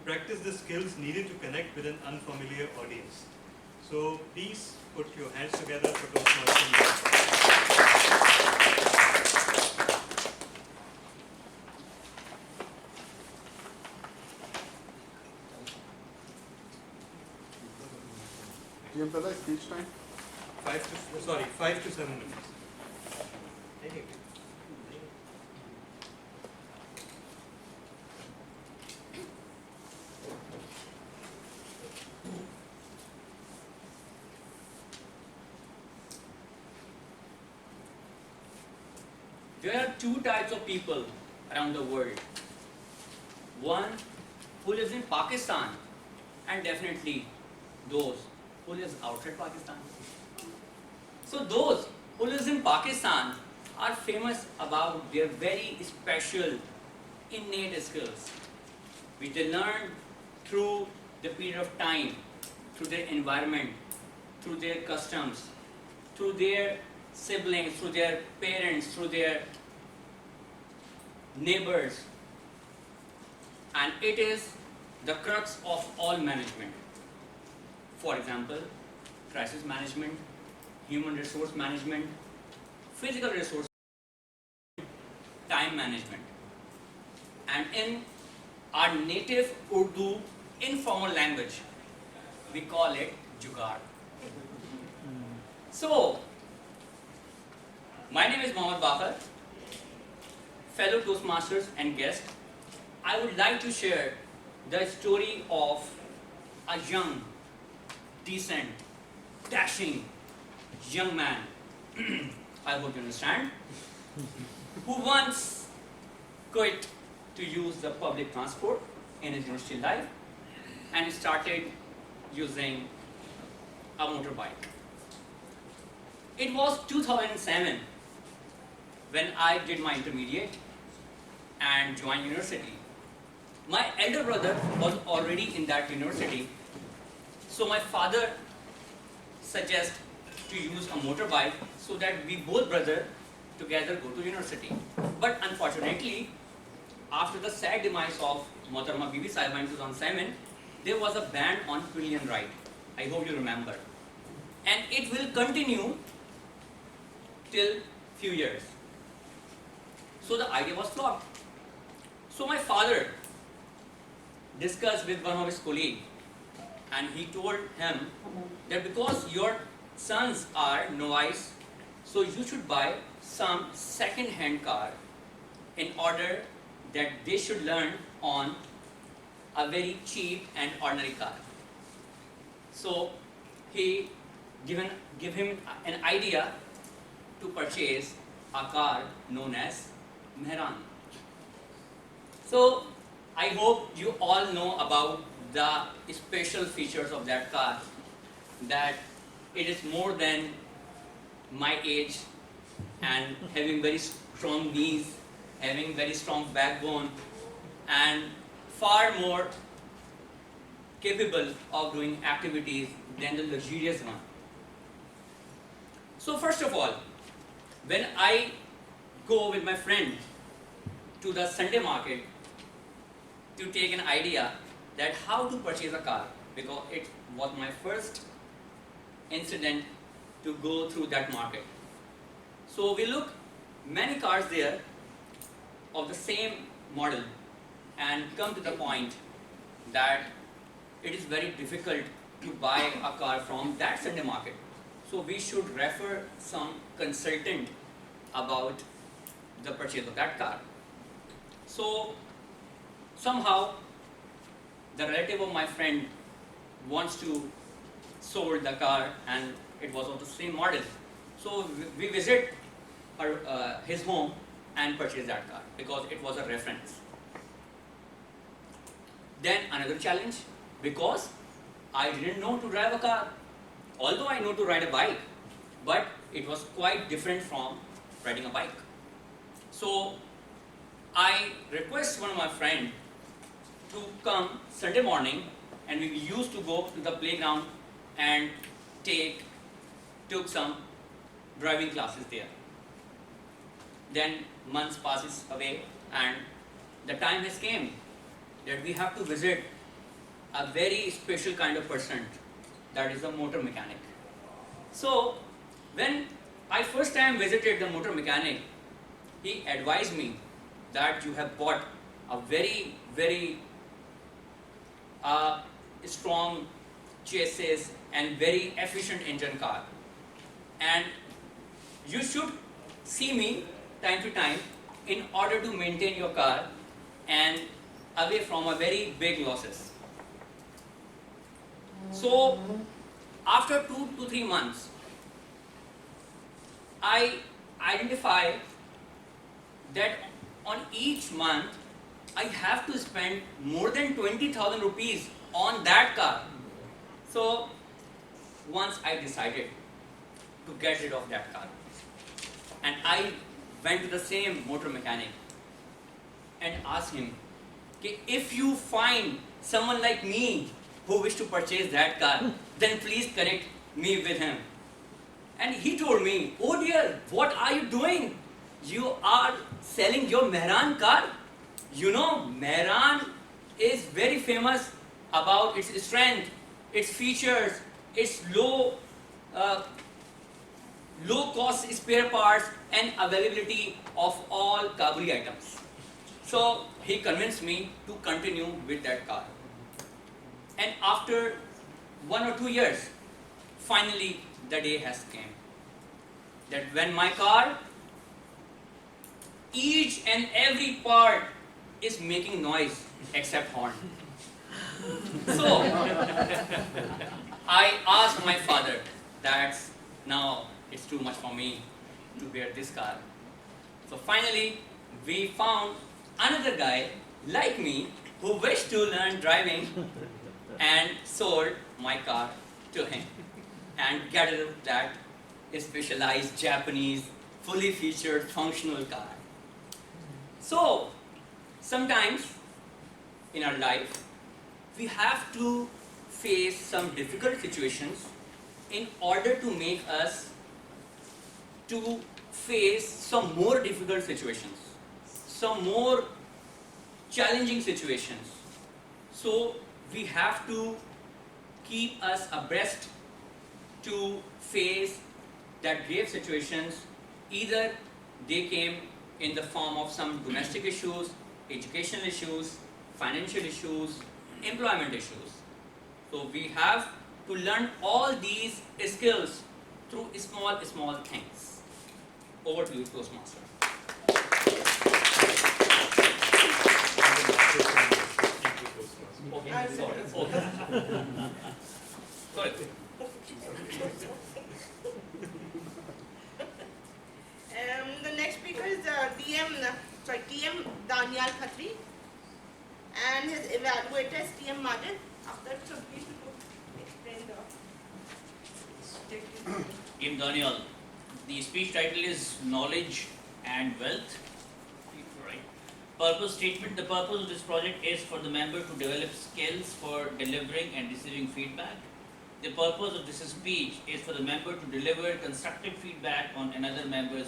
practice the skills needed to connect with an unfamiliar audience. So please put your hands together for Toastmasters. Do you emphasize speech time? 5 to 7 minutes. There are two types of people around the world. One who lives in Pakistan, and definitely those who lives outside Pakistan. So those who lives in Pakistan are famous about their very special innate skills, which they learn through the period of time, through their environment, through their customs, through their siblings, through their parents, through their neighbors. And it is the crux of all management. For example, crisis management, human resource management, physical resource, time management. And in our native Urdu informal language, we call it jugaad. So, my name is Baqar, fellow Toastmasters and guest. I would like to share the story of a young, decent, dashing young man, I hope you understand, who once quit to use the public transport in his university life and started using a motorbike. It was 2007 when I did my intermediate and joined university. My elder brother was already in that university, so my father suggested to use a motorbike so that we both brothers together go to university. But unfortunately, after the sad demise of Mohtarama Bibi Sahiba in 2007, there was a ban on pillion ride. I hope you remember. And it will continue till few years. So the idea was flopped. So my father discussed with one of his colleagues, and he told him that because your sons are novice, so you should buy some second-hand car in order that they should learn on a very cheap and ordinary car. So he give him an idea to purchase a car known as Mehran. So I hope you all know about the special features of that car, that it is more than my age and having very strong knees, having very strong backbone, and far more capable of doing activities than the luxurious one. So first of all, when I go with my friend to the Sunday market to take an idea that how to purchase a car, because it was my first incident to go through that market. So we look many cars there of the same model and come to the point that it is very difficult to buy a car from that Sunday market. So we should refer some consultant about the purchase of that car. So somehow the relative of my friend wants to sold the car and it was of the same model. So we visit his home and purchase that car because it was a reference. Then another challenge, because I didn't know to drive a car, although I know to ride a bike, but it was quite different from riding a bike. So I request one of my friends to come Sunday morning, and we used to go to the playground and took some driving classes there. Then months passes away and the time has came that we have to visit a very special kind of person, that is the motor mechanic. So when I first time visited the motor mechanic, he advised me that you have bought a very strong chassis and very efficient engine car, and you should see me time to time in order to maintain your car and away from a very big losses. So after 2 to 3 months, I identify that on each month I have to spend more than 20,000 rupees on that car. So once I decided to get rid of that car, and I went to the same motor mechanic and asked him, "Okay, if you find someone like me who wish to purchase that car, then please connect me with him." And he told me, "Oh dear, what are you doing? You are selling your Mehran car? You know, Mehran is very famous about its strength, its features, its low cost spare parts and availability of all Kabuli items." So he convinced me to continue with that car. And after 1 or 2 years, finally the day has came that when my car, each and every part is making noise except horn. So I asked my father that now it's too much for me to bear this car. So finally we found another guy like me who wished to learn driving and sold my car to him and gathered that specialized Japanese fully featured functional car. So sometimes in our life we have to face some difficult situations in order to make us to face some more difficult situations, some more challenging situations. So we have to keep us abreast to face that grave situations. Either they came in the form of some domestic issues, educational issues, financial issues, employment issues. So we have to learn all these skills through small things. Over to you, Toastmaster. Okay, sorry. Okay. Sorry. The next speaker is TM Daniel Khatri, and his evaluator is TM Majid. After so please explain the. Team Daniel, the speech title is Knowledge and Wealth. Right. Purpose statement: the purpose of this project is for the member to develop skills for delivering and receiving feedback. The purpose of this speech is for the member to deliver constructive feedback on another member's